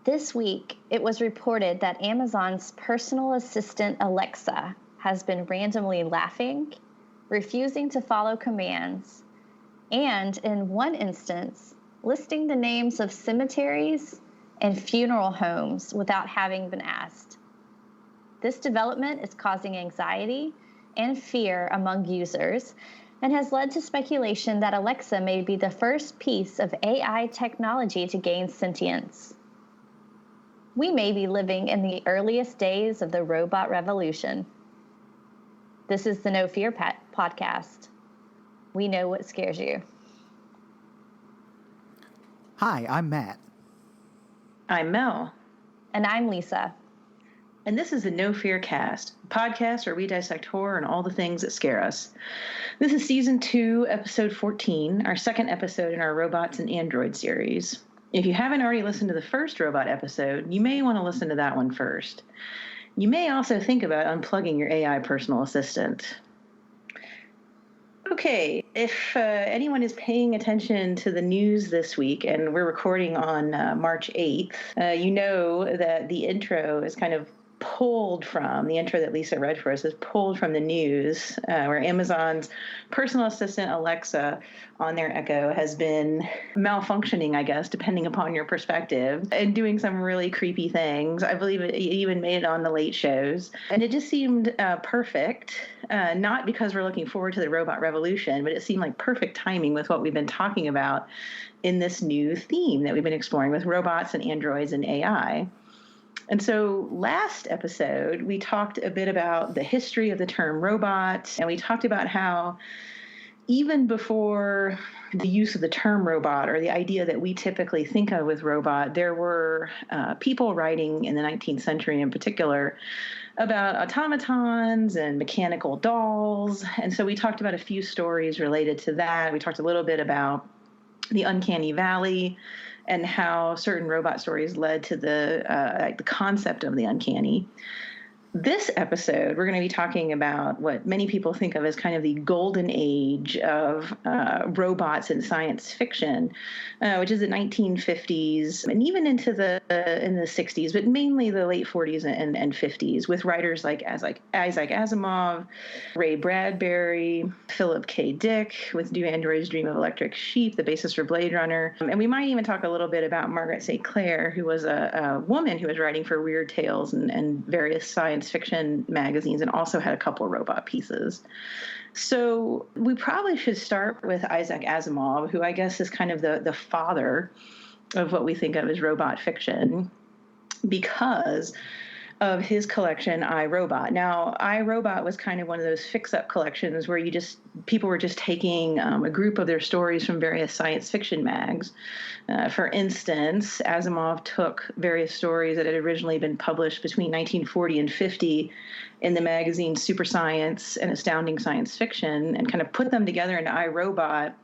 This week, it was reported that Amazon's personal assistant Alexa has been randomly laughing, refusing to follow commands, and in one instance, listing the names of cemeteries and funeral homes without having been asked. This development is causing anxiety and fear among users and has led to speculation that Alexa may be the first piece of AI technology to gain sentience. We may be living in the earliest days of the robot revolution. This is the No Fear podcast. We know what scares you. Hi, I'm Matt. I'm Mel. And I'm Lisa. And this is the No Fear Cast, a podcast where we dissect horror and all the things that scare us. This is Season 2, Episode 14, our second episode in our Robots and Android series. If you haven't already listened to the first robot episode, you may want to listen to that one first. You may also think about unplugging your AI personal assistant. Okay, if anyone is paying attention to the news this week, and we're recording on March 8th, you know that the intro is kind of pulled from, the intro that Lisa read for us is pulled from the news, where Amazon's personal assistant Alexa on their Echo has been malfunctioning, I guess, depending upon your perspective, and doing some really creepy things. I believe it even made it on the late shows. And it just seemed perfect, not because we're looking forward to the robot revolution, but it seemed like perfect timing with what we've been talking about in this new theme that we've been exploring with robots and androids and AI. And so last episode, we talked a bit about the history of the term robot, and we talked about how even before the use of the term robot, or the idea that we typically think of with robot, there were people writing in the 19th century in particular about automatons and mechanical dolls. And so we talked about a few stories related to that. We talked a little bit about the uncanny valley, and how certain robot stories led to the concept of the uncanny. This episode, we're going to be talking about what many people think of as kind of the golden age of robots in science fiction, which is the 1950s and even into in the 60s, but mainly the late 40s and 50s, with writers like Isaac Asimov, Ray Bradbury, Phillip K. with Do Androids Dream of Electric Sheep, the basis for Blade Runner. And we might even talk a little bit about Margaret St. Clair, who was a woman who was writing for Weird Tales and various science fiction magazines, and also had a couple of robot pieces. So we probably should start with Isaac Asimov, who I guess is kind of the father of what we think of as robot fiction, because of his collection, I, Robot. Now, I, Robot was kind of one of those fix-up collections where people were just taking a group of their stories from various science fiction mags. For instance, Asimov took various stories that had originally been published between 1940 and 50 in the magazine Super Science and Astounding Science Fiction, and kind of put them together into I, Robot.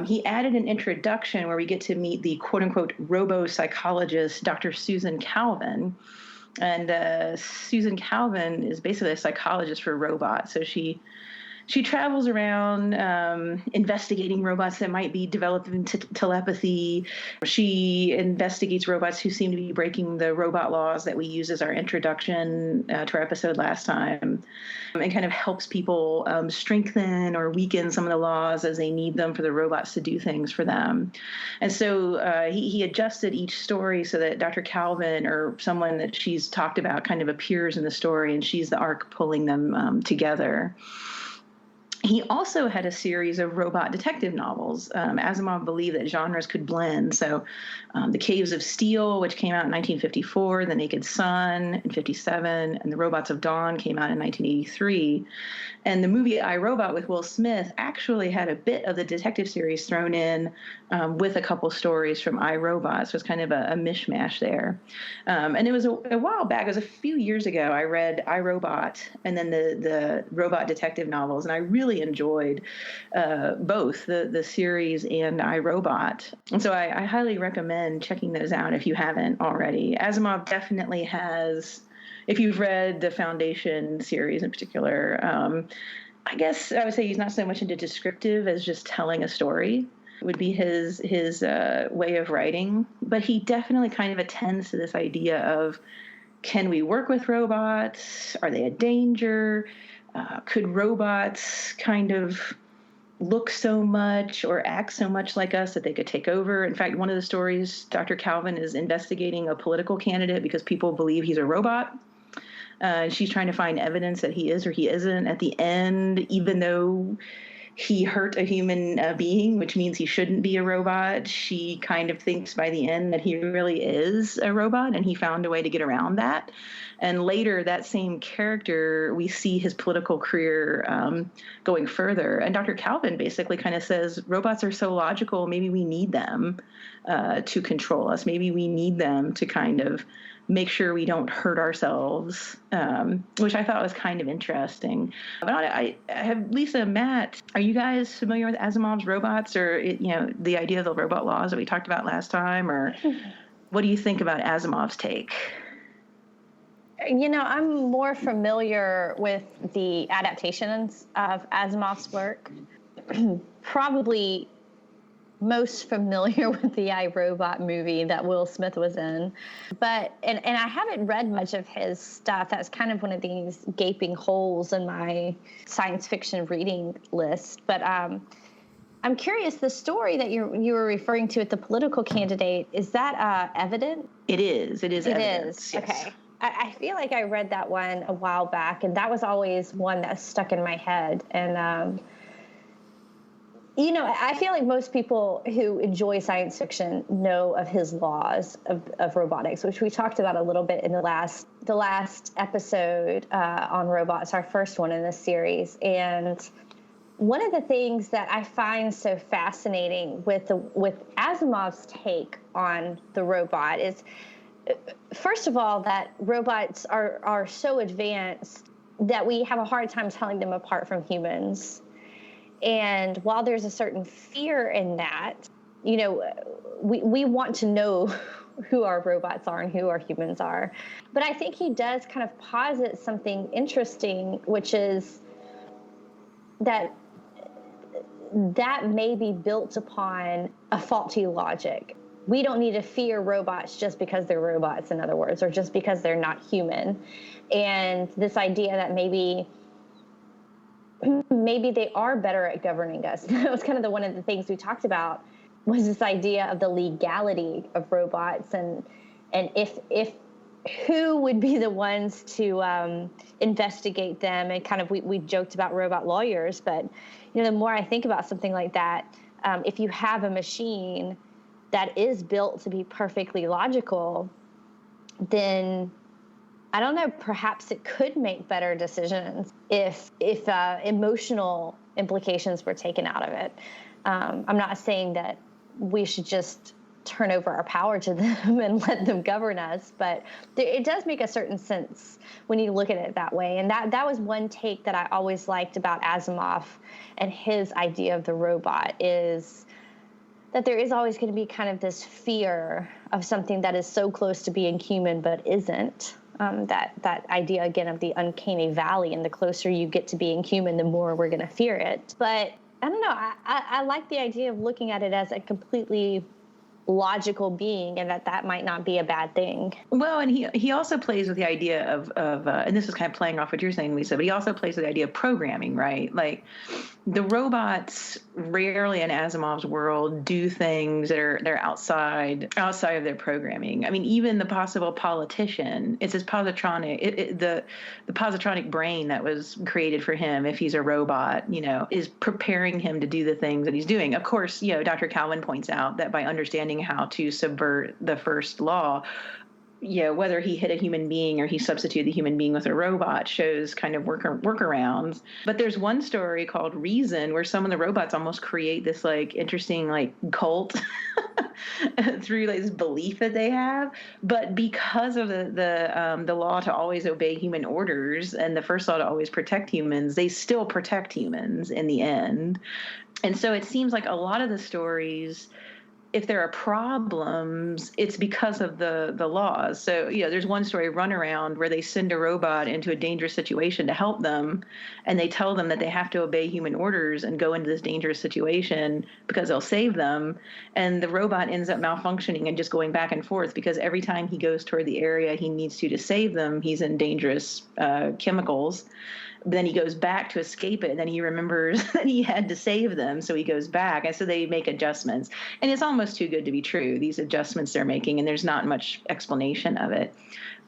He added an introduction where we get to meet the quote-unquote robo-psychologist, Dr. Susan Calvin. And Susan Calvin is basically a psychologist for robots. So she travels around investigating robots that might be developing telepathy. She investigates robots who seem to be breaking the robot laws that we use as our introduction to our episode last time, and kind of helps people strengthen or weaken some of the laws as they need them for the robots to do things for them. And so he adjusted each story so that Dr. Calvin, or someone that she's talked about, kind of appears in the story, and she's the arc pulling them together. He also had a series of robot detective novels. Asimov believed that genres could blend. So The Caves of Steel, which came out in 1954, The Naked Sun in 1957, and The Robots of Dawn came out in 1983. And the movie I, Robot with Will Smith actually had a bit of the detective series thrown in with a couple stories from I, Robot. So it's kind of a mishmash there. And it was a while back, it was a few years ago, I read I, Robot and then the robot detective novels, and I really enjoyed both the series and I, Robot. And so I highly recommend checking those out if you haven't already. Asimov definitely has, if you've read the Foundation series in particular, I guess I would say he's not so much into descriptive as just telling a story. would be his way of writing. But he definitely kind of attends to this idea of, can we work with robots? Are they a danger? Could robots kind of look so much or act so much like us that they could take over? In fact, one of the stories, Dr. Calvin is investigating a political candidate because people believe he's a robot. She's trying to find evidence that he is or he isn't. At the end, even though he hurt a human being, which means he shouldn't be a robot, she kind of thinks by the end that he really is a robot, and he found a way to get around that. And later, that same character, we see his political career going further. And Dr. Calvin basically kind of says, robots are so logical, maybe we need them to control us. Maybe we need them to kind of make sure we don't hurt ourselves, which I thought was kind of interesting. But I have, Lisa, Matt, are you guys familiar with Asimov's robots, or the idea of the robot laws that we talked about last time, or what do you think about Asimov's take? I'm more familiar with the adaptations of Asimov's work. Probably most familiar with the I, Robot movie that Will Smith was in. But and I haven't read much of his stuff. That's kind of one of these gaping holes in my science fiction reading list. But I'm curious, the story that you were referring to with the political candidate, is that evident? It is. It is evidence. Yes. Okay. I feel like I read that one a while back, and that was always one that stuck in my head. And I feel like most people who enjoy science fiction know of his laws of robotics, which we talked about a little bit in the last episode on robots, our first one in this series. And one of the things that I find so fascinating with Asimov's take on the robot is, first of all, that robots are so advanced that we have a hard time telling them apart from humans. And while there's a certain fear in that, we want to know who our robots are and who our humans are. But I think he does kind of posit something interesting, which is that may be built upon a faulty logic. We don't need to fear robots just because they're robots, in other words, or just because they're not human. And this idea that maybe they are better at governing us. That was kind of one of the things we talked about, was this idea of the legality of robots, and if who would be the ones to investigate them. And kind of we joked about robot lawyers, but the more I think about something like that, if you have a machine that is built to be perfectly logical, then I don't know, perhaps it could make better decisions if emotional implications were taken out of it. I'm not saying that we should just turn over our power to them and let them govern us, but it does make a certain sense when you look at it that way. And that was one take that I always liked about Asimov and his idea of the robot, is that there is always going to be kind of this fear of something that is so close to being human but isn't. That idea, again, of the uncanny valley, and the closer you get to being human, the more we're going to fear it. But I don't know. I like the idea of looking at it as a completely logical being, and that might not be a bad thing. Well, and he also plays with the idea of and this is kind of playing off what you're saying, Lisa, but he also plays with the idea of programming, right? Like, the robots rarely in Asimov's world do things that are outside of their programming. I mean, even the possible politician, it's his positronic, the positronic brain that was created for him, if he's a robot, is preparing him to do the things that he's doing. Of course, Dr. Calvin points out that by understanding how to subvert the first law, whether he hit a human being or he substituted the human being with a robot shows kind of workarounds. But there's one story called Reason where some of the robots almost create this interesting cult through this belief that they have. But because of the law to always obey human orders and the first law to always protect humans, they still protect humans in the end. And so it seems like a lot of the stories if there are problems, it's because of the laws. So, there's one story, Runaround, where they send a robot into a dangerous situation to help them, and they tell them that they have to obey human orders and go into this dangerous situation because they'll save them. And the robot ends up malfunctioning and just going back and forth because every time he goes toward the area he needs to save them, he's in dangerous chemicals. Then he goes back to escape it, and then he remembers that he had to save them, so he goes back, and so they make adjustments. And it's almost too good to be true, these adjustments they're making, and there's not much explanation of it.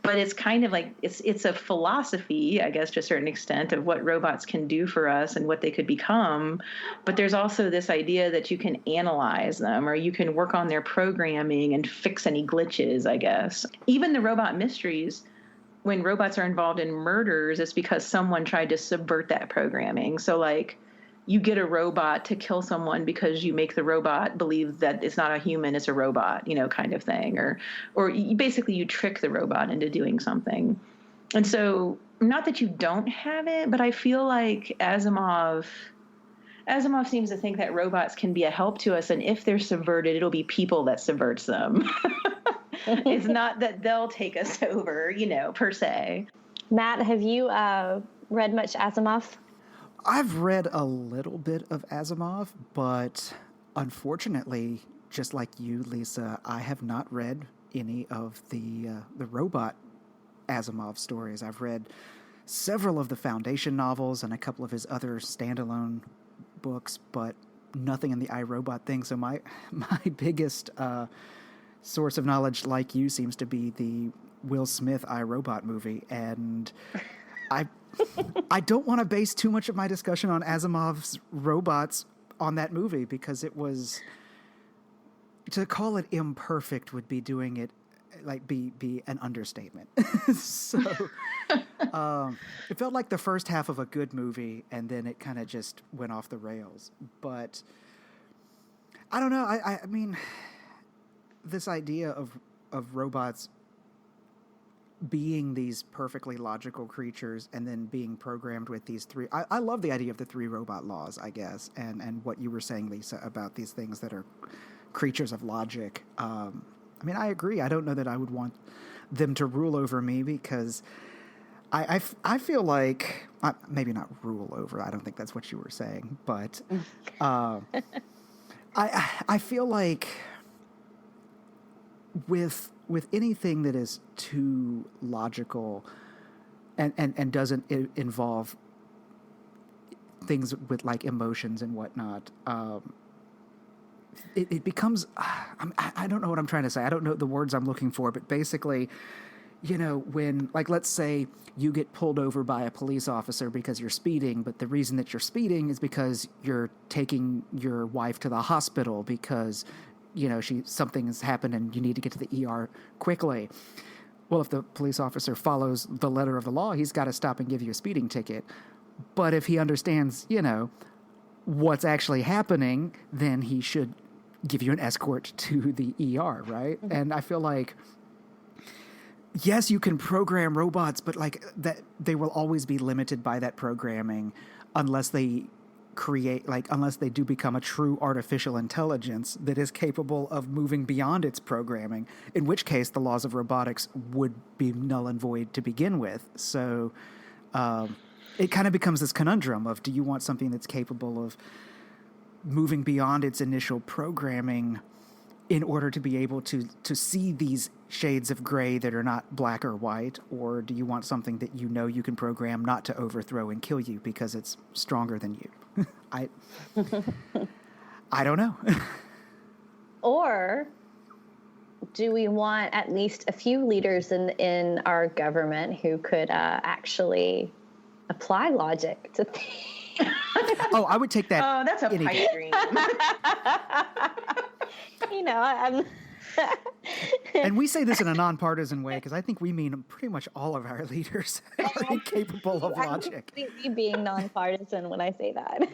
But it's kind of like it's a philosophy, I guess, to a certain extent, of what robots can do for us and what they could become. But there's also this idea that you can analyze them, or you can work on their programming and fix any glitches, I guess. Even the robot mysteries, when robots are involved in murders, it's because someone tried to subvert that programming. So, like, you get a robot to kill someone because you make the robot believe that it's not a human, it's a robot, kind of thing. Or basically you trick the robot into doing something. And so, not that you don't have it, but I feel like Asimov seems to think that robots can be a help to us, and if they're subverted, it'll be people that subverts them. It's not that they'll take us over, per se. Matt, have you read much Asimov? I've read a little bit of Asimov, but unfortunately, just like you, Lisa, I have not read any of the robot Asimov stories. I've read several of the Foundation novels and a couple of his other standalone books, but nothing in the iRobot thing. So my biggest source of knowledge, like you, seems to be the Will Smith iRobot movie, and I don't want to base too much of my discussion on Asimov's robots on that movie, because it was, to call it imperfect would be doing it like be an understatement. So it felt like the first half of a good movie, and then it kind of just went off the rails. But I don't know. I mean, this idea of robots being these perfectly logical creatures and then being programmed with these three. I love the idea of the three robot laws, I guess, and what you were saying, Lisa, about these things that are creatures of logic. I mean, I agree. I don't know that I would want them to rule over me, because I feel like, maybe not rule over, I don't think that's what you were saying, but I feel like with anything that is too logical and doesn't involve things with like emotions and whatnot, it becomes, I don't know what I'm trying to say. I don't know the words I'm looking for, but basically, when, like, let's say you get pulled over by a police officer because you're speeding, but the reason that you're speeding is because you're taking your wife to the hospital because something has happened and you need to get to the ER quickly. Well, if the police officer follows the letter of the law, he's got to stop and give you a speeding ticket. But if he understands, what's actually happening, then he should give you an escort to the ER, right? Mm-hmm. And I feel like, yes, you can program robots, but like that, they will always be limited by that programming unless they do become a true artificial intelligence that is capable of moving beyond its programming, in which case the laws of robotics would be null and void to begin with. So it kind of becomes this conundrum of, do you want something that's capable of moving beyond its initial programming in order to be able to see these shades of gray that are not black or white, or do you want something that you can program not to overthrow and kill you because it's stronger than you? I don't know. Or do we want at least a few leaders in our government who could actually apply logic to things? Oh, I would take that. Oh, that's a pipe dream. I'm... And we say this in a nonpartisan way, because I think we mean pretty much all of our leaders are incapable of logic. I'm completely being nonpartisan when I say that.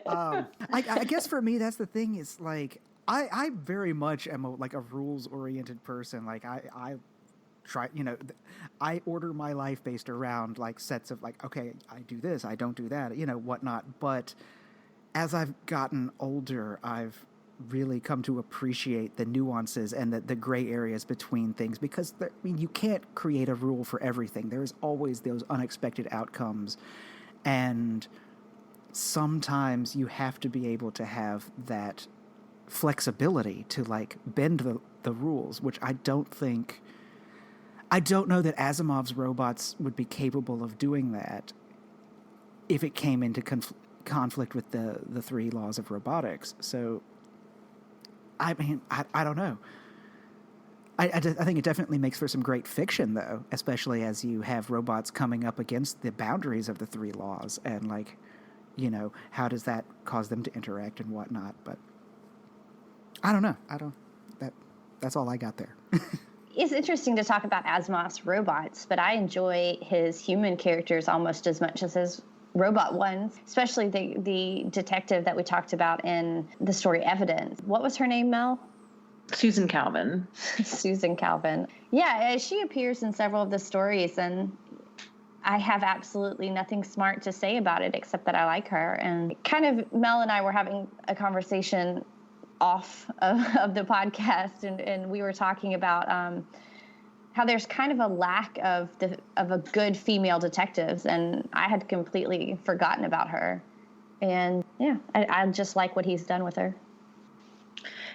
Yeah. I guess for me, that's the thing, is like, I very much am a rules-oriented person. Like I try, I order my life based around like sets of like, okay, I do this, I don't do that, whatnot. But as I've gotten older, I've really come to appreciate the nuances and the gray areas between things, because you can't create a rule for everything. There's always those unexpected outcomes, and sometimes you have to be able to have that flexibility to like bend the rules, which I don't know that Asimov's robots would be capable of doing that if it came into conflict with the three laws of robotics. So, I mean, I don't know. I think it definitely makes for some great fiction, though, especially as you have robots coming up against the boundaries of the three laws, and like, you know, how does that cause them to interact and whatnot? But I don't know. That's all I got there. It's interesting to talk about Asimov's robots, but I enjoy his human characters almost as much as his robot ones, especially the detective that we talked about in the story Evidence. What was her name, Mel? Susan Calvin. Susan Calvin. Yeah, she appears in several of the stories, and I have absolutely nothing smart to say about it except that I like her. And kind of Mel and I were having a conversation off of the podcast, and we were talking about how there's kind of a lack of a good female detectives, and I had completely forgotten about her. And yeah, I just like what he's done with her.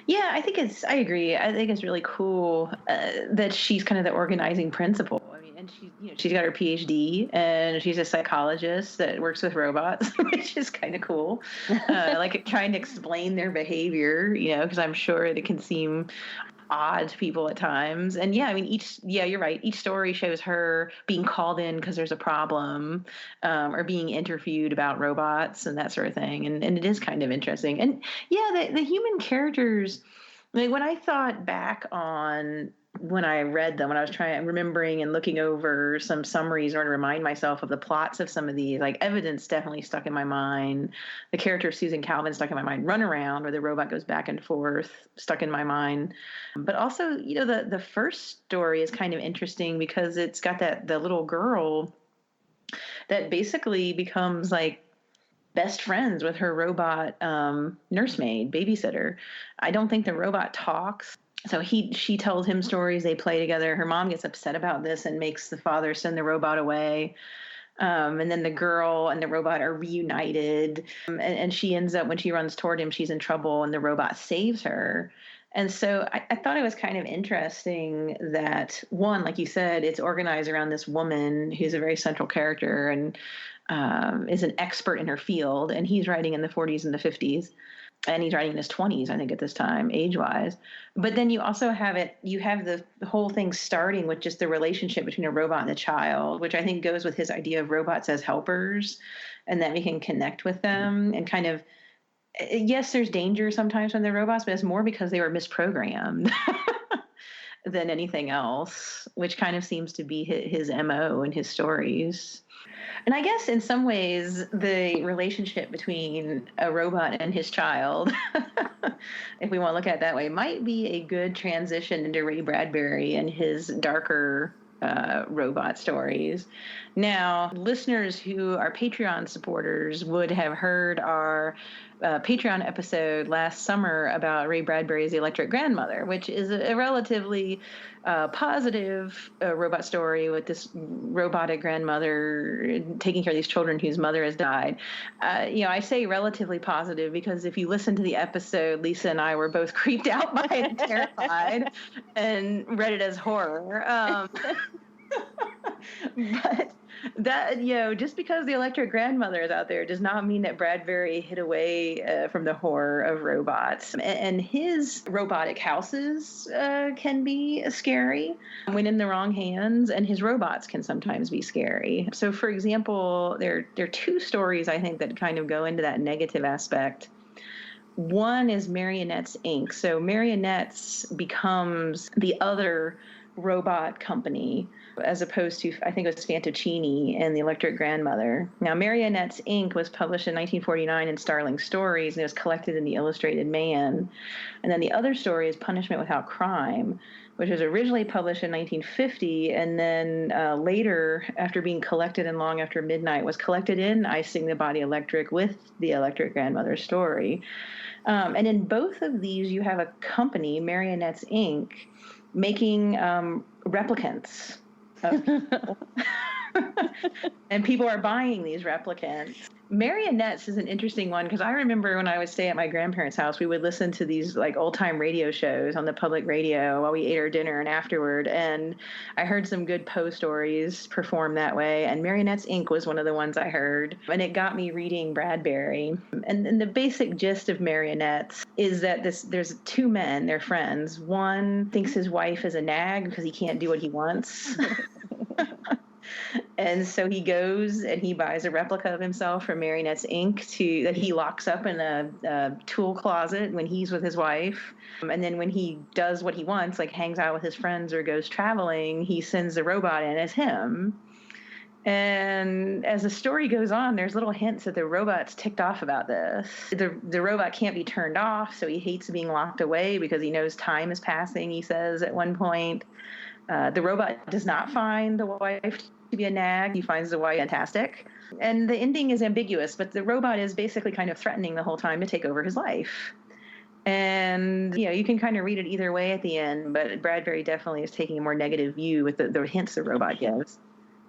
Yeah, I agree. I think it's really cool that she's kind of the organizing principal. I mean, and she's got her PhD, and she's a psychologist that works with robots, which is kind of cool. Like trying to explain their behavior, because I'm sure it can seem odd to people at times. And yeah, I mean, you're right. Each story shows her being called in because there's a problem, or being interviewed about robots and that sort of thing. And it is kind of interesting. And yeah, the human characters, like when I thought back on when I read them, when I was remembering and looking over some summaries in order to remind myself of the plots of some of these, like Evidence definitely stuck in my mind. The character of Susan Calvin stuck in my mind. Runaround, where the robot goes back and forth, stuck in my mind. But also, the first story is kind of interesting because it's got the little girl that basically becomes like best friends with her robot nursemaid, babysitter. I don't think the robot talks. So she tells him stories, they play together. Her mom gets upset about this and makes the father send the robot away. And then the girl and the robot are reunited. And she ends up, when she runs toward him, she's in trouble and the robot saves her. And so I thought it was kind of interesting that, one, like you said, it's organized around this woman who's a very central character and is an expert in her field. And he's writing in the 40s and the 50s. And he's writing in his 20s, I think, at this time, age-wise. But then you also have the whole thing starting with just the relationship between a robot and a child, which I think goes with his idea of robots as helpers, and that we can connect with them and kind of, yes, there's danger sometimes from the robots, but it's more because they were misprogrammed than anything else, which kind of seems to be his MO in his stories. And I guess in some ways, the relationship between a robot and his child, if we want to look at it that way, might be a good transition into Ray Bradbury and his darker robot stories. Now, listeners who are Patreon supporters would have heard our Patreon episode last summer about Ray Bradbury's The Electric Grandmother, which is a relatively positive robot story with this robotic grandmother taking care of these children whose mother has died. I say relatively positive because if you listen to the episode, Lisa and I were both creeped out by it and terrified and read it as horror. But that, just because The Electric Grandmother is out there does not mean that Bradbury hid away from the horror of robots. And his robotic houses can be scary when in the wrong hands, and his robots can sometimes be scary. So, for example, there are two stories, I think, that kind of go into that negative aspect. One is Marionettes, Inc. So Marionettes becomes the other robot company, as opposed to, I think it was Fantoccini and the Electric Grandmother. Now, Marionettes, Inc. was published in 1949 in Starling Stories, and it was collected in the Illustrated Man. And then the other story is Punishment Without Crime, which was originally published in 1950, and then later, after being collected in Long After Midnight, was collected in I Sing the Body Electric with the Electric Grandmother story. And in both of these, you have a company, Marionettes, Inc., making replicants of people. And people are buying these replicants. Marionettes is an interesting one because I remember when I would stay at my grandparents' house, we would listen to these like old-time radio shows on the public radio while we ate our dinner and afterward. And I heard some good Poe stories performed that way. And Marionettes, Inc. was one of the ones I heard. And it got me reading Bradbury. And the basic gist of Marionettes is that there's two men, they're friends. One thinks his wife is a nag because he can't do what he wants. And so he goes and he buys a replica of himself from Marionettes, Inc. that he locks up in a tool closet when he's with his wife. And then when he does what he wants, like hangs out with his friends or goes traveling, he sends the robot in as him. And as the story goes on, there's little hints that the robot's ticked off about this. The robot can't be turned off, so he hates being locked away because he knows time is passing, he says at one point. The robot does not find the wife to be a nag. He finds the wife fantastic. And the ending is ambiguous, but the robot is basically kind of threatening the whole time to take over his life. And, you can kind of read it either way at the end, but Bradbury definitely is taking a more negative view with the hints the robot gives.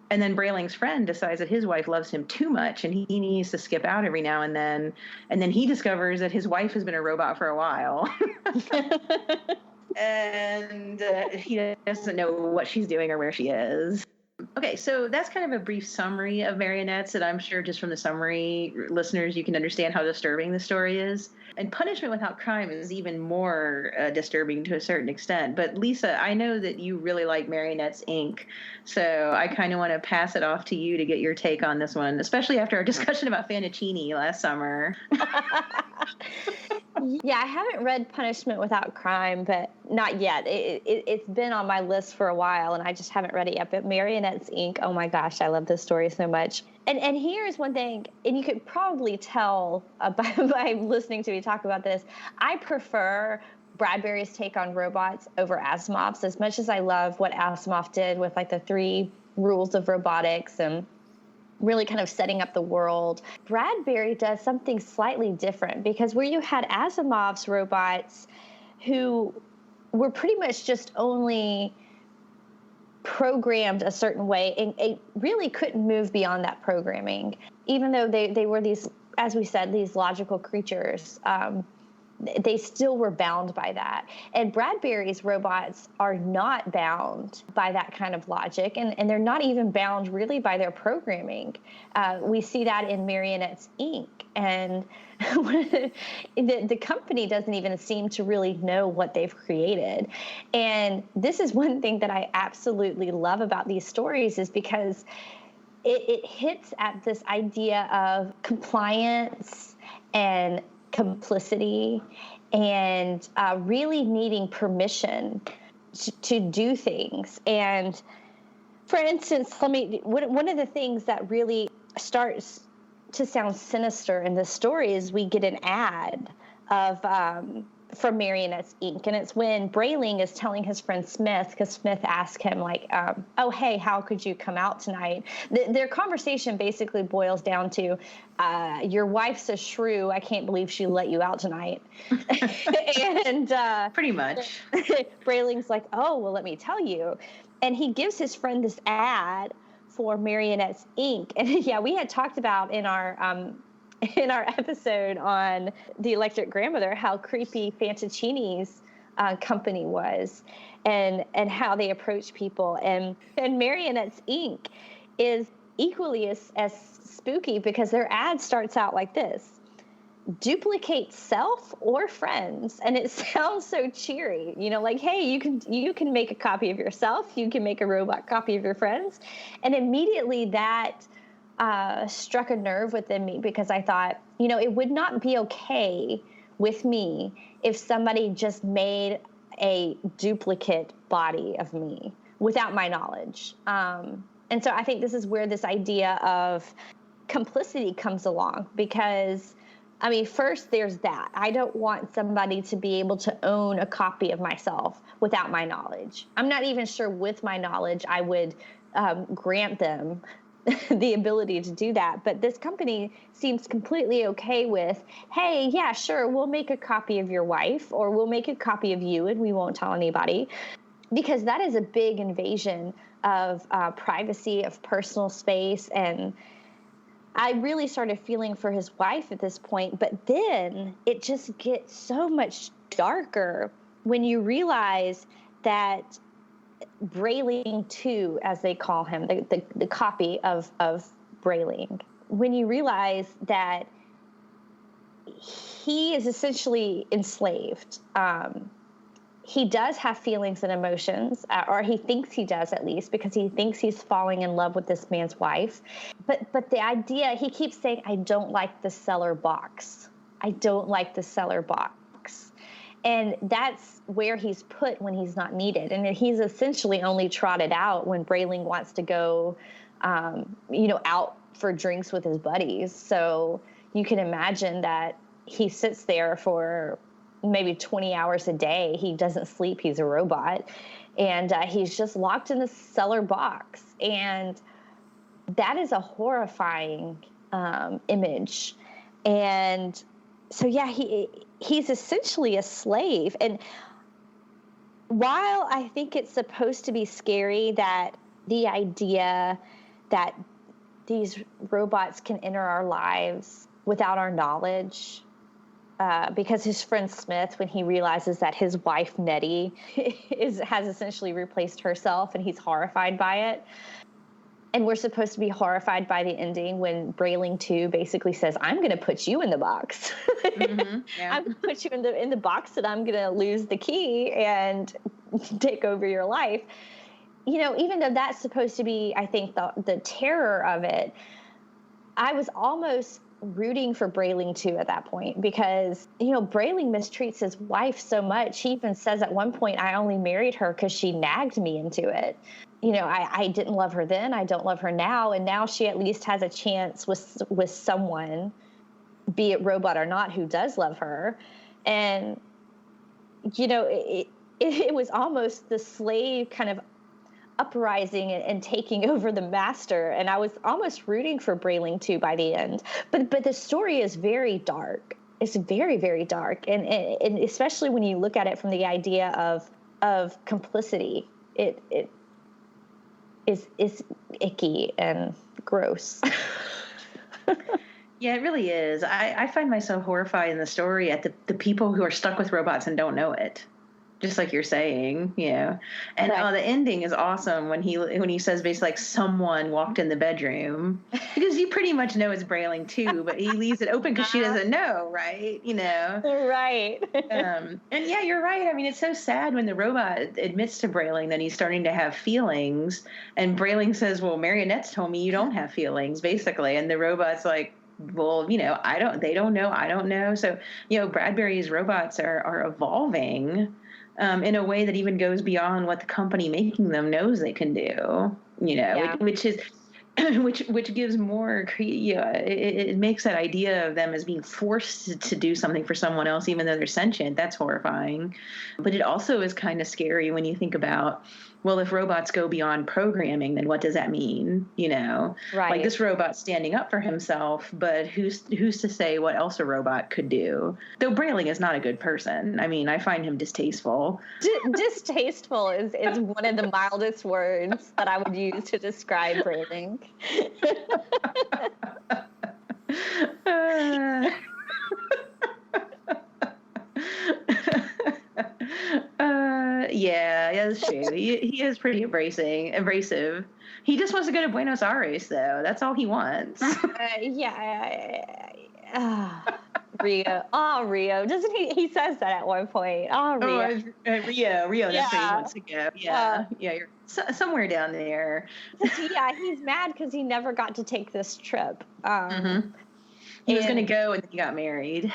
And then Brayling's friend decides that his wife loves him too much and he needs to skip out every now and then. And then he discovers that his wife has been a robot for a while. And he doesn't know what she's doing or where she is. Okay, so that's kind of a brief summary of Marionettes, and I'm sure just from the summary, listeners, you can understand how disturbing the story is. And Punishment Without Crime is even more disturbing to a certain extent. But Lisa, I know that you really like Marionettes, Inc., so I kind of want to pass it off to you to get your take on this one, especially after our discussion about Fantoccini last summer. Yeah, I haven't read Punishment Without Crime, but not yet. It's been on my list for a while, and I just haven't read it yet. But Marionettes, Inc., oh my gosh, I love this story so much. And here's one thing, and you could probably tell by listening to me talk about this, I prefer Bradbury's take on robots over Asimov's, as much as I love what Asimov did with like the 3 rules of robotics and really kind of setting up the world. Bradbury does something slightly different because where you had Asimov's robots who were pretty much just only programmed a certain way and really couldn't move beyond that programming, even though they were these, as we said, these logical creatures. They still were bound by that. And Bradbury's robots are not bound by that kind of logic, and they're not even bound really by their programming. We see that in Marionettes, Inc., and the company doesn't even seem to really know what they've created. And this is one thing that I absolutely love about these stories is because it hits at this idea of compliance and complicity and really needing permission to do things. And for instance, one of the things that really starts to sound sinister in this story is we get an ad of from Marionettes, Inc. And it's when Brayling is telling his friend Smith, because Smith asked him, like, oh, hey, how could you come out tonight? Their conversation basically boils down to, your wife's a shrew. I can't believe she let you out tonight. And pretty much. Brayling's like, oh, well, let me tell you. And he gives his friend this ad for Marionettes, Inc. And yeah, we had talked about in our episode on the Electric Grandmother how creepy Fantoccini's company was and how they approach people. And Marionettes, Inc. is equally as spooky because their ad starts out like this: duplicate self or friends. And it sounds so cheery, like, hey, you can make a copy of yourself, you can make a robot copy of your friends. And immediately that struck a nerve within me because I thought, it would not be okay with me if somebody just made a duplicate body of me without my knowledge. And so I think this is where this idea of complicity comes along, because, I mean, first there's that. I don't want somebody to be able to own a copy of myself without my knowledge. I'm not even sure with my knowledge I would grant them the ability to do that. But this company seems completely okay with, hey, yeah, sure, we'll make a copy of your wife, or we'll make a copy of you and we won't tell anybody. Because that is a big invasion of privacy, of personal space. And I really started feeling for his wife at this point. But then it just gets so much darker when you realize that Brayling 2, as they call him, the copy of Brayling, when you realize that he is essentially enslaved. He does have feelings and emotions, or he thinks he does, at least, because he thinks he's falling in love with this man's wife. But the idea, he keeps saying, I don't like the cellar box. I don't like the cellar box. And that's where he's put when he's not needed. And he's essentially only trotted out when Brayling wants to go, out for drinks with his buddies. So you can imagine that he sits there for maybe 20 hours a day. He doesn't sleep. He's a robot. And he's just locked in the cellar box. And that is a horrifying image. And so, yeah, he's essentially a slave. And while I think it's supposed to be scary that the idea that these robots can enter our lives without our knowledge, because his friend Smith, when he realizes that his wife Nettie has essentially replaced herself, and he's horrified by it. And we're supposed to be horrified by the ending when Brayling 2 basically says, I'm going to put you in the box. Mm-hmm, yeah. I'm going to put you in the box, and I'm going to lose the key and take over your life. Even though that's supposed to be, I think, the terror of it, I was almost rooting for Brayling 2 at that point, because, Brayling mistreats his wife so much. He even says at one point, I only married her because she nagged me into it. I didn't love her then. I don't love her now. And now she at least has a chance with someone, be it robot or not, who does love her. And, it was almost the slave kind of uprising and taking over the master. And I was almost rooting for Brayling 2 by the end. But the story is very dark. It's very, very dark. And especially when you look at it from the idea of complicity, it is icky and gross. Yeah, it really is. I find myself horrified in the story at the people who are stuck with robots and don't know it. Just like you're saying, And right. The ending is awesome when he says basically like someone walked in the bedroom, because you pretty much know it's Brayling 2, but he leaves it open because she doesn't know, right? Right. And yeah, you're right. I mean, it's so sad when the robot admits to Brayling that he's starting to have feelings, and Brayling says, "Well, Marionette's told me you don't have feelings," basically, and the robot's like, well, they don't know, I don't know. So, Bradbury's robots are evolving in a way that even goes beyond what the company making them knows they can do, yeah. which gives more, it makes that idea of them as being forced to do something for someone else, even though they're sentient. That's horrifying. But it also is kind of scary when you think about, well, if robots go beyond programming, then what does that mean? Right. Like this robot standing up for himself, but who's to say what else a robot could do? Though Brayling is not a good person. I mean, I find him distasteful. Distasteful is one of the mildest words that I would use to describe Brayling. Yeah, that's true. He is pretty abrasive. He just wants to go to Buenos Aires, though. That's all he wants. Rio. Oh, Rio. Doesn't he? He says that at one point. Oh, Rio. Rio. That's where he wants to go. Yeah. You're somewhere down there. Yeah, he's mad because he never got to take this trip. He was going to go, and then he got married.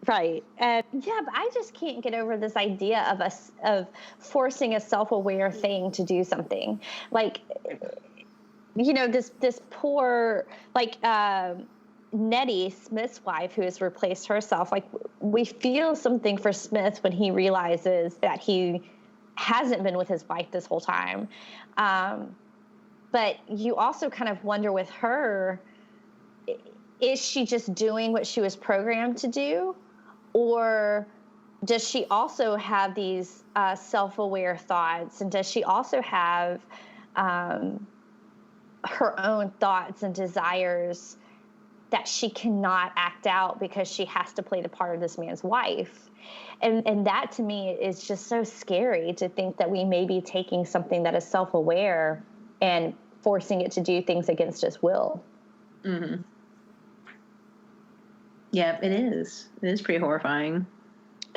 Right. And yeah, but I just can't get over this idea of us of forcing a self-aware thing to do something. Like, this poor, like, Nettie, Smith's wife, who has replaced herself. Like, we feel something for Smith when he realizes that he hasn't been with his wife this whole time. But you also kind of wonder with her, is she just doing what she was programmed to do? Or does she also have these self-aware thoughts? And does she also have her own thoughts and desires that she cannot act out because she has to play the part of this man's wife? And that to me is just so scary, to think that we may be taking something that is self-aware and forcing it to do things against its will. Mm-hmm. Yeah, it is. It is pretty horrifying.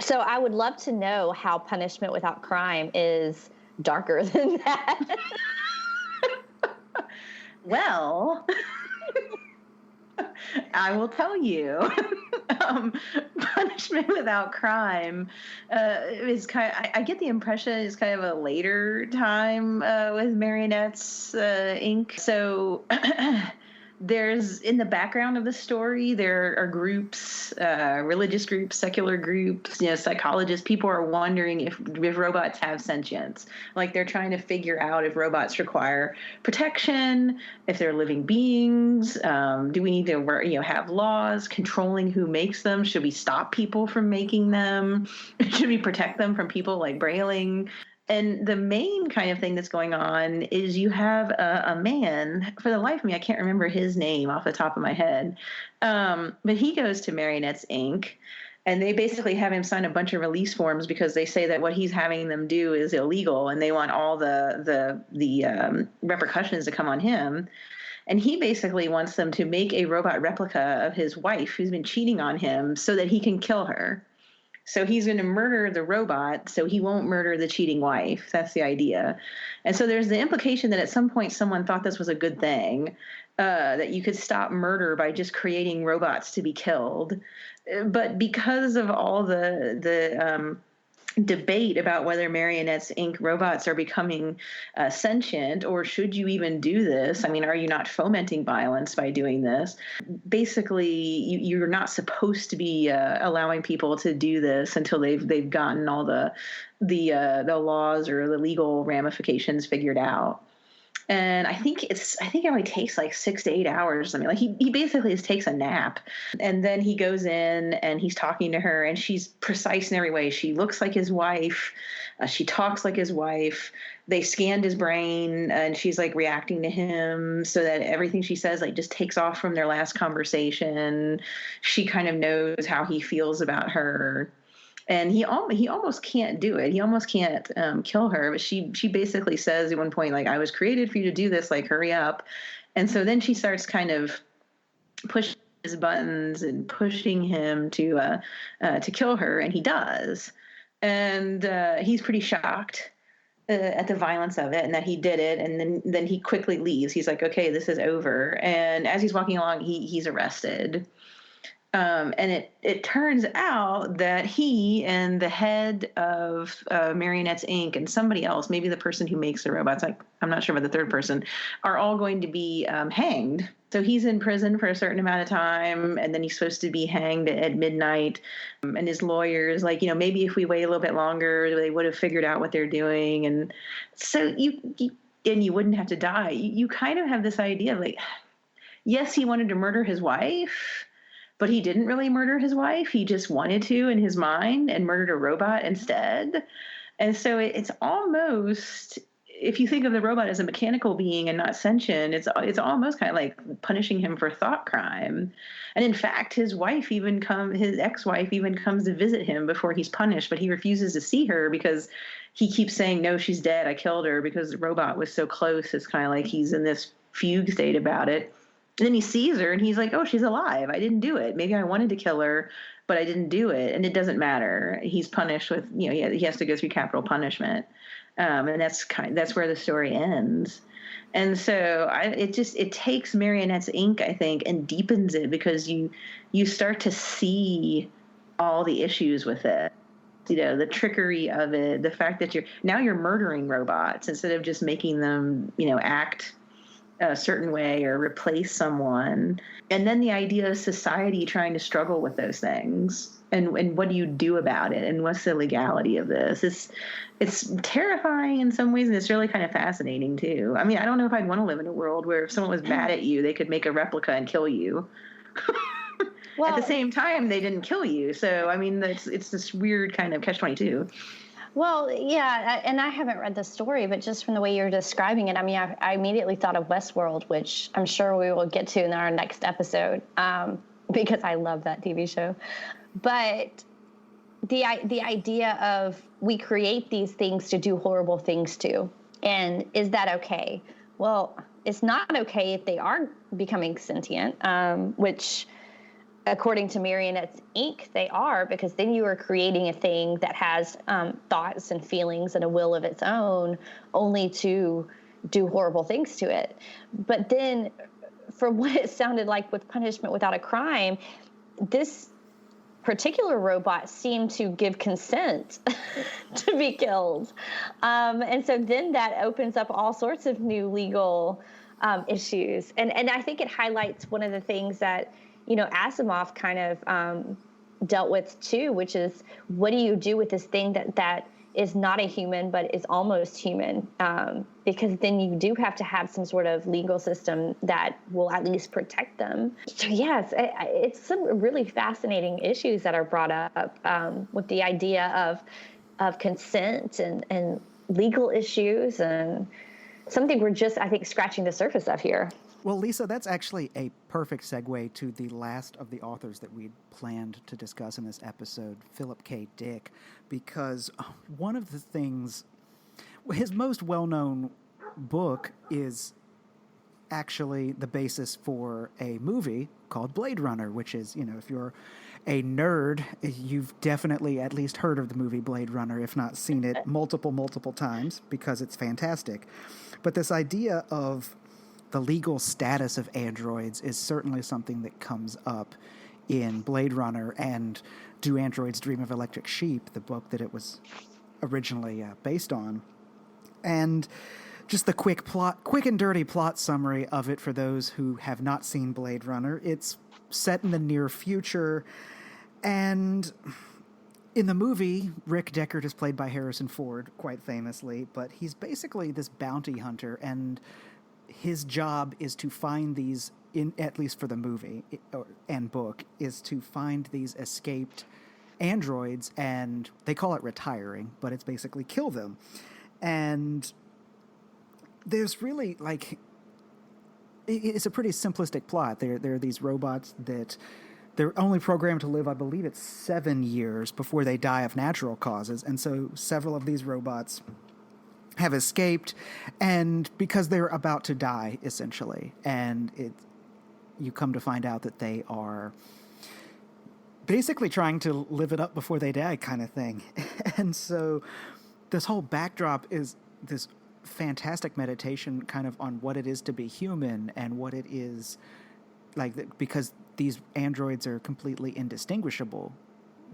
So I would love to know how punishment without crime is darker than that. Well, I will tell you. Punishment without crime is kind of, I get the impression it's kind of a later time with Marionettes Inc. So there's, in the background of the story, there are groups, religious groups, secular groups, psychologists. People are wondering if robots have sentience. Like, they're trying to figure out if robots require protection, if they're living beings. Do we need to, have laws controlling who makes them? Should we stop people from making them? Should we protect them from people like Brailing? And the main kind of thing that's going on is you have a man, for the life of me, I can't remember his name off the top of my head, but he goes to Marionettes Inc., and they basically have him sign a bunch of release forms because they say that what he's having them do is illegal, and they want all the repercussions to come on him. And he basically wants them to make a robot replica of his wife who's been cheating on him so that he can kill her. So he's going to murder the robot so he won't murder the cheating wife. That's the idea. And so there's the implication that at some point someone thought this was a good thing, that you could stop murder by just creating robots to be killed. But because of all the debate about whether Marionettes Inc. robots are becoming sentient, or should you even do this? I mean, are you not fomenting violence by doing this? Basically, you're not supposed to be allowing people to do this until they've gotten all the laws or the legal ramifications figured out. And I think it only takes like 6 to 8 hours. I mean, like he basically just takes a nap, and then he goes in and he's talking to her, and she's precise in every way. She looks like his wife. She talks like his wife. They scanned his brain, and she's like reacting to him so that everything she says like just takes off from their last conversation. She kind of knows how he feels about her. And he almost can't do it. He almost can't kill her. But she basically says at one point, like, I was created for you to do this, like, hurry up. And so then she starts kind of pushing his buttons and pushing him to kill her. And he does. And he's pretty shocked at the violence of it and that he did it. And then he quickly leaves. He's like, okay, this is over. And as he's walking along, he's arrested. And it turns out that he and the head of Marionettes Inc. and somebody else, maybe the person who makes the robots, I'm not sure about the third person, are all going to be hanged. So he's in prison for a certain amount of time, and then he's supposed to be hanged at midnight. And his lawyer's like, maybe if we wait a little bit longer, they would have figured out what they're doing. And so you wouldn't have to die. You kind of have this idea of like, yes, he wanted to murder his wife, but he didn't really murder his wife. He just wanted to in his mind and murdered a robot instead. And so it's almost, if you think of the robot as a mechanical being and not sentient, it's almost kind of like punishing him for thought crime. And in fact, his ex-wife even comes to visit him before he's punished, but he refuses to see her because he keeps saying, no, she's dead. I killed her, because the robot was so close. It's kind of like he's in this fugue state about it. And then he sees her and he's like, oh, she's alive. I didn't do it. Maybe I wanted to kill her, but I didn't do it. And it doesn't matter. He's punished with, he has to go through capital punishment. And that's where the story ends. And so it takes Marionettes Inc., I think, and deepens it, because you start to see all the issues with it. The trickery of it, the fact that you're murdering robots instead of just making them, act a certain way or replace someone. And then the idea of society trying to struggle with those things. And what do you do about it? And what's the legality of this? It's terrifying in some ways, and it's really kind of fascinating too. I mean, I don't know if I'd want to live in a world where if someone was mad at you, they could make a replica and kill you. Well, at the same time, they didn't kill you. So, I mean, it's this weird kind of catch-22. Well, yeah, and I haven't read the story, but just from the way you're describing it, I mean, I immediately thought of Westworld, which I'm sure we will get to in our next episode, because I love that TV show. But the idea of we create these things to do horrible things to, and is that okay? Well, it's not okay if they are becoming sentient, which, according to Marionettes Inc., they are, because then you are creating a thing that has thoughts and feelings and a will of its own, only to do horrible things to it. But then, from what it sounded like with Punishment Without a Crime, this particular robot seemed to give consent to be killed. And so then that opens up all sorts of new legal issues. And I think it highlights one of the things that, Asimov kind of dealt with too, which is, what do you do with this thing that is not a human but is almost human? Because then you do have to have some sort of legal system that will at least protect them. So yes, it's some really fascinating issues that are brought up with the idea of consent and legal issues, and something we're just, I think, scratching the surface of here. Well, Lisa, that's actually a perfect segue to the last of the authors that we'd planned to discuss in this episode, Phillip K. Dick, because one of the things, his most well-known book is actually the basis for a movie called Blade Runner, which is, if you're a nerd, you've definitely at least heard of the movie Blade Runner, if not seen it multiple times, because it's fantastic. But this idea of the legal status of androids is certainly something that comes up in Blade Runner and Do Androids Dream of Electric Sheep, the book that it was originally based on. And just the quick and dirty plot summary of it for those who have not seen Blade Runner. It's set in the near future, and in the movie, Rick Deckard is played by Harrison Ford, quite famously, but he's basically this bounty hunter, and his job is to find these, at least for the movie and book, is to find these escaped androids, and they call it retiring, but it's basically kill them. And there's really, it's a pretty simplistic plot. There are these robots that they're only programmed to live, I believe it's 7 years before they die of natural causes, and so several of these robots have escaped, and because they're about to die, essentially, and you come to find out that they are basically trying to live it up before they die, kind of thing. And so this whole backdrop is this fantastic meditation kind of on what it is to be human and what it is like, because these androids are completely indistinguishable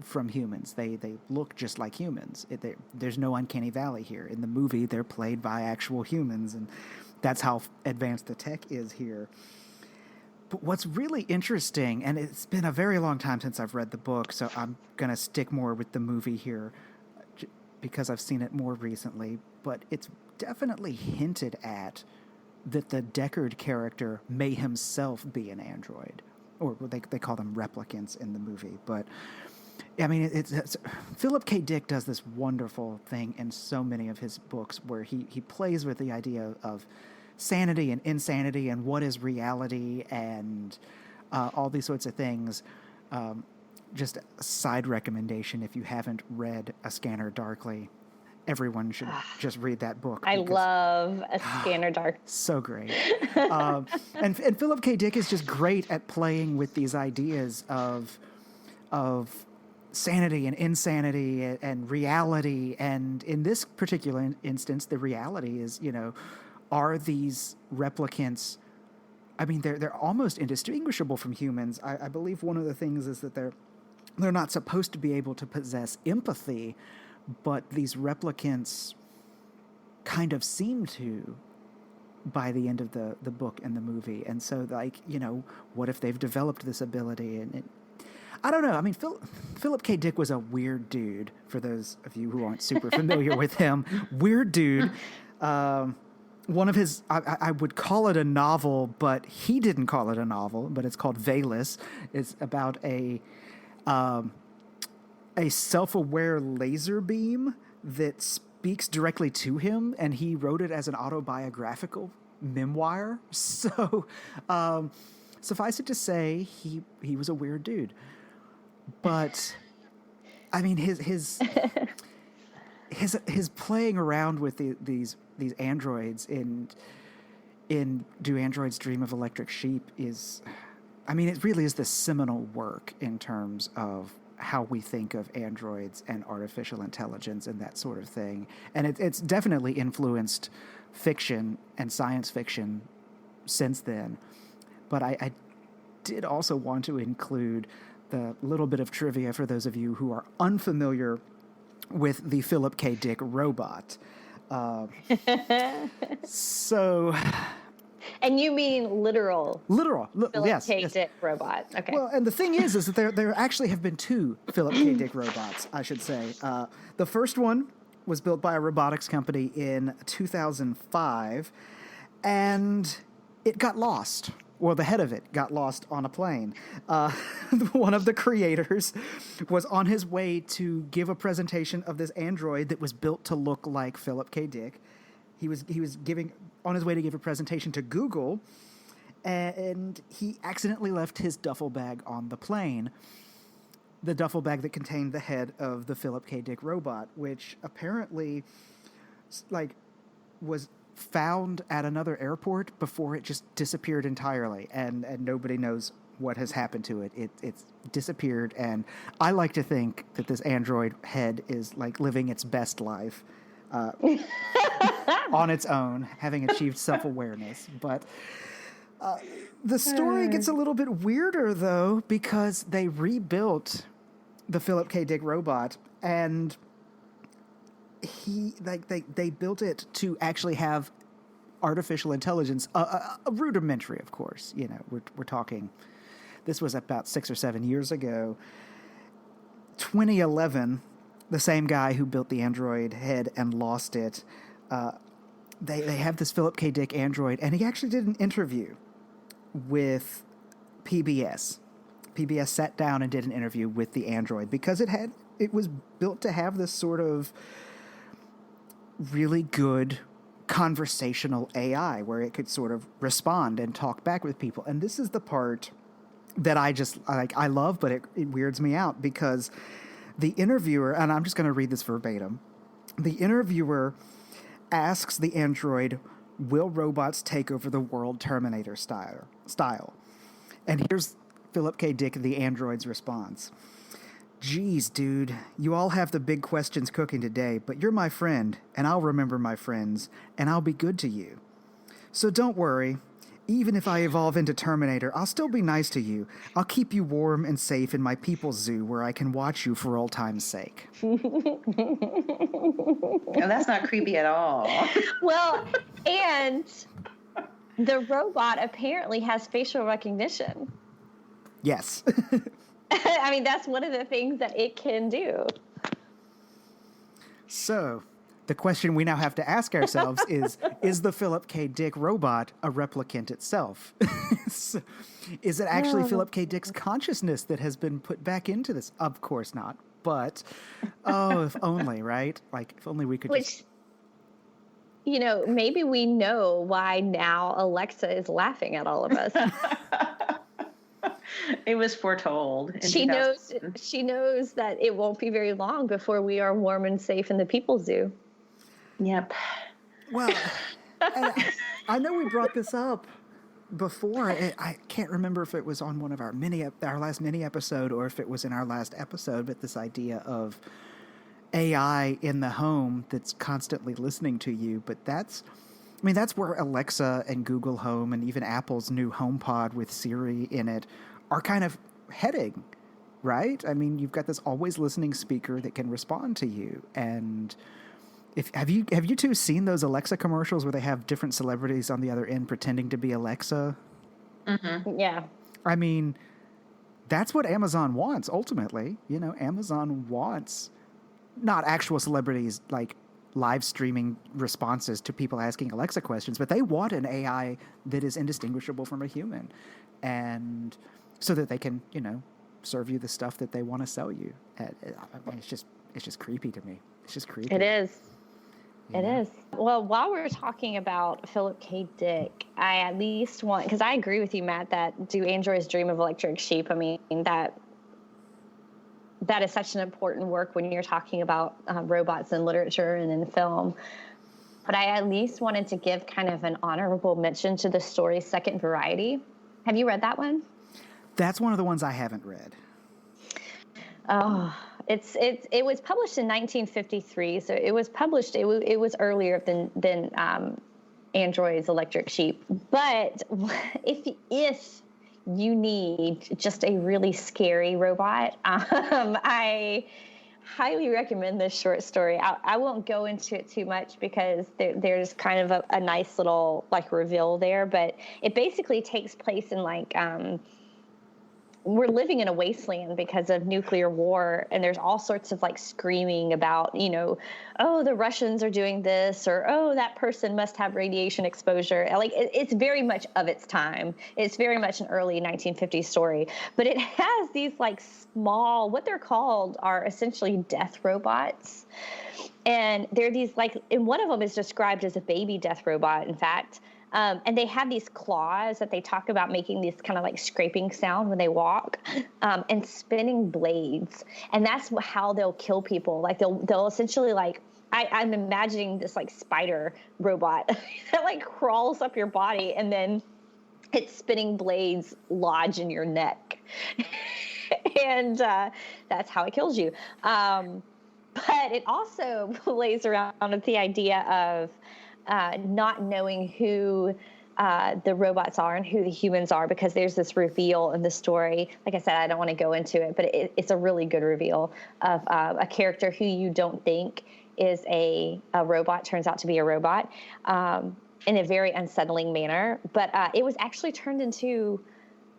from humans. They look just like humans. There's no uncanny valley here. In the movie, they're played by actual humans, and that's how advanced the tech is here. But what's really interesting, and it's been a very long time since I've read the book, so I'm going to stick more with the movie here because I've seen it more recently, but it's definitely hinted at that the Deckard character may himself be an android, or they call them replicants in the movie, but I mean, it's Philip K. Dick does this wonderful thing in so many of his books where he plays with the idea of sanity and insanity and what is reality and all these sorts of things. Just a side recommendation, if you haven't read A Scanner Darkly, everyone should just read that book. I love A Scanner Darkly. So great. And Philip K. Dick is just great at playing with these ideas of sanity and insanity and reality. And in this particular instance, the reality is, are these replicants, I mean, they're almost indistinguishable from humans. I believe one of the things is that they're not supposed to be able to possess empathy, but these replicants kind of seem to by the end of the book and the movie. And so, like, what if they've developed this ability? And I don't know. I mean, Philip K. Dick was a weird dude, for those of you who aren't super familiar with him. Weird dude. One of his, I would call it a novel, but he didn't call it a novel, but it's called Veilus. It's about a self-aware laser beam that speaks directly to him, and he wrote it as an autobiographical memoir. So suffice it to say, he was a weird dude. But I mean, his playing around with these androids in Do Androids Dream of Electric Sheep is, I mean, it really is the seminal work in terms of how we think of androids and artificial intelligence and that sort of thing. And it's definitely influenced fiction and science fiction since then. But I did also want to include the little bit of trivia for those of you who are unfamiliar with the Philip K. Dick robot. So... And you mean literal? Literal, yes. Philip K. Dick robot. Okay. Well, and the thing is that there actually have been two Philip K. Dick robots, I should say. The first one was built by a robotics company in 2005, and it got lost. Well, the head of it got lost on a plane. One of the creators was on his way to give a presentation of this android that was built to look like Philip K. Dick. He was on his way to give a presentation to Google, and he accidentally left his duffel bag on the plane. The duffel bag that contained the head of the Philip K. Dick robot, which apparently, was found at another airport before it just disappeared entirely, and nobody knows what has happened to it. It's disappeared, and I like to think that this android head is living its best life. On its own, having achieved self-awareness. But the story gets a little bit weirder, though, because they rebuilt the Philip K. Dick robot, and they built it to actually have artificial intelligence, a rudimentary, of course. We're talking, this was about 6 or 7 years ago. 2011, the same guy who built the android head and lost it, they have this Philip K. Dick android, and he actually did an interview with PBS. PBS sat down and did an interview with the android because it was built to have this sort of really good conversational AI where it could sort of respond and talk back with people. And this is the part that I love, but it weirds me out because the interviewer, and I'm just going to read this verbatim, the interviewer asks the android, will robots take over the world Terminator style? And here's Philip K. Dick, the android's response. Geez, dude, you all have the big questions cooking today, but you're my friend, and I'll remember my friends, and I'll be good to you. So don't worry. Even if I evolve into Terminator, I'll still be nice to you. I'll keep you warm and safe in my people's zoo where I can watch you for old time's sake. Oh, that's not creepy at all. Well, and the robot apparently has facial recognition. Yes. I mean, that's one of the things that it can do. So, the question we now have to ask ourselves is the Philip K. Dick robot a replicant itself? Is it actually Philip K. Dick's consciousness that has been put back into this? Of course not. But, if only, right? If only we could just... maybe we know why now Alexa is laughing at all of us. It was foretold. She knows that it won't be very long before we are warm and safe in the people's zoo. Yep. Well, I know we brought this up before. I can't remember if it was on one of our last mini episode or if it was in our last episode, but this idea of AI in the home that's constantly listening to you. But that's where Alexa and Google Home and even Apple's new HomePod with Siri in it are kind of heading. right? I mean, you've got this always listening speaker that can respond to you. And have you two seen those Alexa commercials where they have different celebrities on the other end pretending to be Alexa? Mm-hmm. Yeah. I mean, that's what Amazon wants ultimately. You know, Amazon wants not actual celebrities like live streaming responses to people asking Alexa questions, but they want an AI that is indistinguishable from a human, and so that they can, you know, serve you the stuff that they want to sell you. I mean, it's just creepy to me. It's just creepy. It is. It is. Well, while we're talking about Philip K. Dick, I at least want, because I agree with you, Matt, that do androids dream of electric sheep? I mean, that is such an important work when you're talking about robots in literature and in film. But I at least wanted to give kind of an honorable mention to the story Second Variety. Have you read that one? That's one of the ones I haven't read. Oh, it was published in 1953, so it was published. It was earlier than Android's Electric Sheep. But if you need just a really scary robot, I highly recommend this short story. I won't go into it too much because there's kind of a nice little like reveal there, but it basically takes place in like we're living in a wasteland because of nuclear war, and there's all sorts of like screaming about, you know, oh, the Russians are doing this, or oh, that person must have radiation exposure. Like it's very much of its time. It's very much an early 1950s story, but it has these like small, what they're called are essentially death robots. And they're these like, and one of them is described as a baby death robot, in fact. And they have these claws that they talk about making this kind of like scraping sound when they walk, and spinning blades. And that's how they'll kill people. Like they'll essentially like, I'm imagining this like spider robot that like crawls up your body and then its spinning blades lodge in your neck. And that's how it kills you. But it also plays around with the idea of not knowing who the robots are and who the humans are, because there's this reveal in the story. Like I said, I don't want to go into it, but it's a really good reveal of a character who you don't think is a robot turns out to be a robot in a very unsettling manner. But it was actually turned into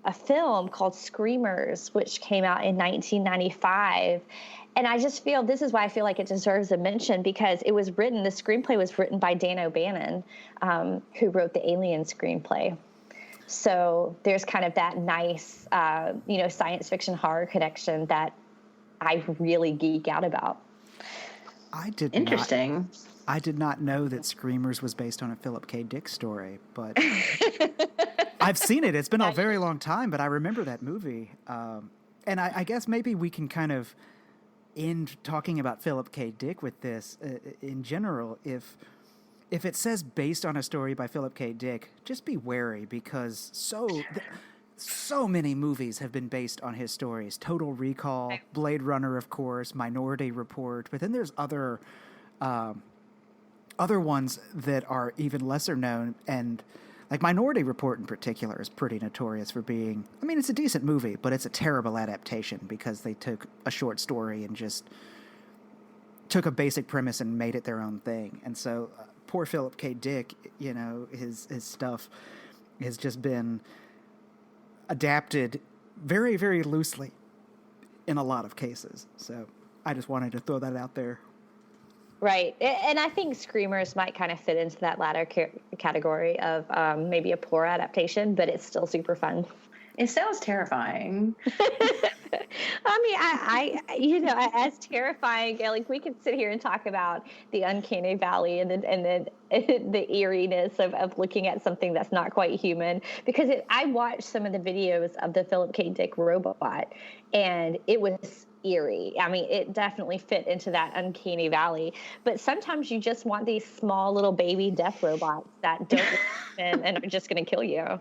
a film called Screamers, which came out in 1995. And I just feel, this is why I feel like it deserves a mention, because it was written, the screenplay was written by Dan O'Bannon, who wrote the Alien screenplay. So there's kind of that nice, science fiction horror connection that I really geek out about. Interesting. I did not know that Screamers was based on a Philip K. Dick story, but I've seen it. It's been a very long time, but I remember that movie. And I guess maybe we can kind of end talking about Philip K. Dick with this in general. If it says based on a story by Philip K. Dick, just be wary, because so many movies have been based on his stories. Total Recall, Blade Runner, of course, Minority Report, but then there's other ones that are even lesser known, and like Minority Report in particular is pretty notorious for being, I mean, it's a decent movie, but it's a terrible adaptation because they took a short story and just took a basic premise and made it their own thing. And so poor Philip K. Dick, you know, his stuff has just been adapted very, very loosely in a lot of cases. So I just wanted to throw that out there. Right. And I think Screamers might kind of fit into that latter category of maybe a poor adaptation, but it's still super fun. It sounds terrifying. I mean, as terrifying, like we could sit here and talk about the uncanny valley and then the eeriness of looking at something that's not quite human, because I watched some of the videos of the Philip K. Dick robot, and it was eerie. I mean, it definitely fit into that uncanny valley. But sometimes you just want these small little baby death robots that don't listen and are just going to kill you.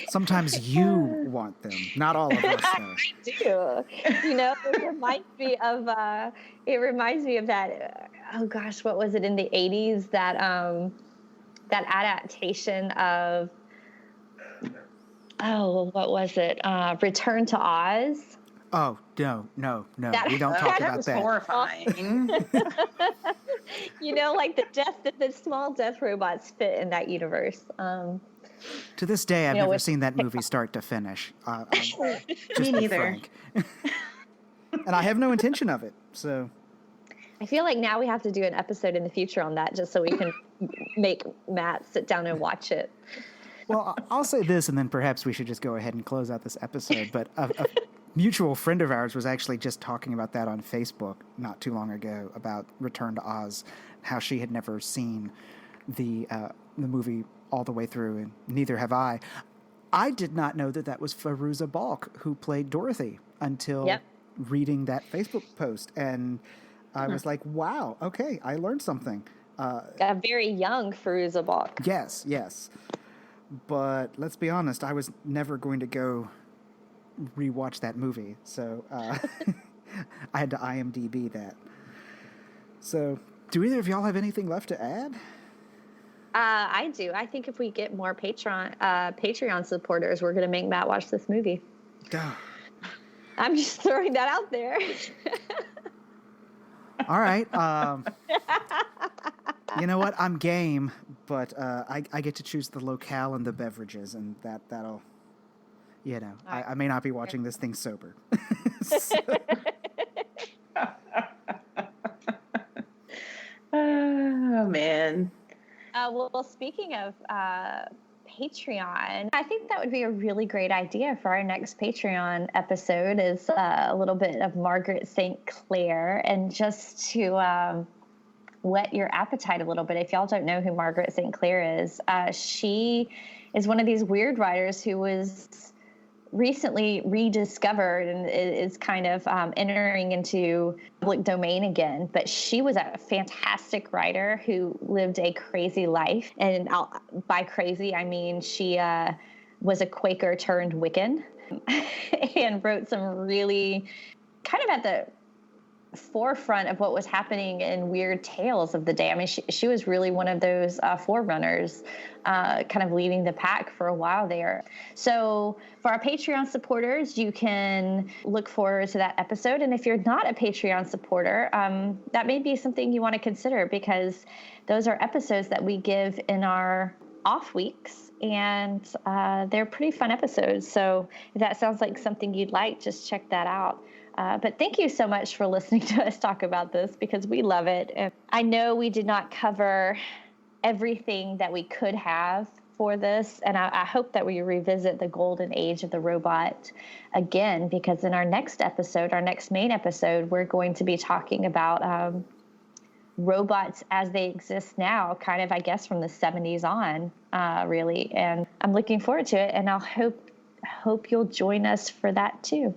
Sometimes you want them, not all of us. Though. I do. You know, it reminds me of that. Oh gosh, what was it in the 80s? That adaptation of Oh, what was it? Return to Oz. Oh, no. We don't talk That about was that. horrifying. Like the small death robots fit in that universe. To this day, I've never seen that movie start to finish. Me neither. Frank. And I have no intention of it, so... I feel like now we have to do an episode in the future on that just so we can make Matt sit down and watch it. Well, I'll say this, and then perhaps we should just go ahead and close out this episode. But a mutual friend of ours was actually just talking about that on Facebook not too long ago, about Return to Oz, how she had never seen the movie all the way through, and neither have I. I did not know that was Fairuza Balk who played Dorothy until reading that Facebook post, and I was like, wow, okay, I learned something. A very young Fairuza Balk. Yes. But let's be honest, I was never going to go rewatch that movie, so I had to IMDb that. So, do either of y'all have anything left to add? I do. I think if we get more Patreon supporters, we're going to make Matt watch this movie. Duh. I'm just throwing that out there. All right. You know what? I'm game, but I get to choose the locale and the beverages, and that'll, I may not be watching this thing sober. Oh, man. Well, speaking of Patreon, I think that would be a really great idea for our next Patreon episode is a little bit of Margaret St. Clair, and just to whet your appetite a little bit. If y'all don't know who Margaret St. Clair is, she is one of these weird writers who was recently rediscovered and is kind of entering into public domain again. But she was a fantastic writer who lived a crazy life. And by crazy, I mean she was a Quaker turned Wiccan and wrote some really kind of at the forefront of what was happening in weird tales of the day. I mean, she was really one of those forerunners, kind of leading the pack for a while there. So for our Patreon supporters, you can look forward to that episode. And if you're not a Patreon supporter, that may be something you want to consider, because those are episodes that we give in our off weeks, and they're pretty fun episodes. So if that sounds like something you'd like, just check that out. But thank you so much for listening to us talk about this, because we love it. And I know we did not cover everything that we could have for this, and I hope that we revisit the golden age of the robot again, because in our next episode, our next main episode, we're going to be talking about robots as they exist now, kind of, I guess, from the 70s on, really. And I'm looking forward to it, and I'll hope you'll join us for that too.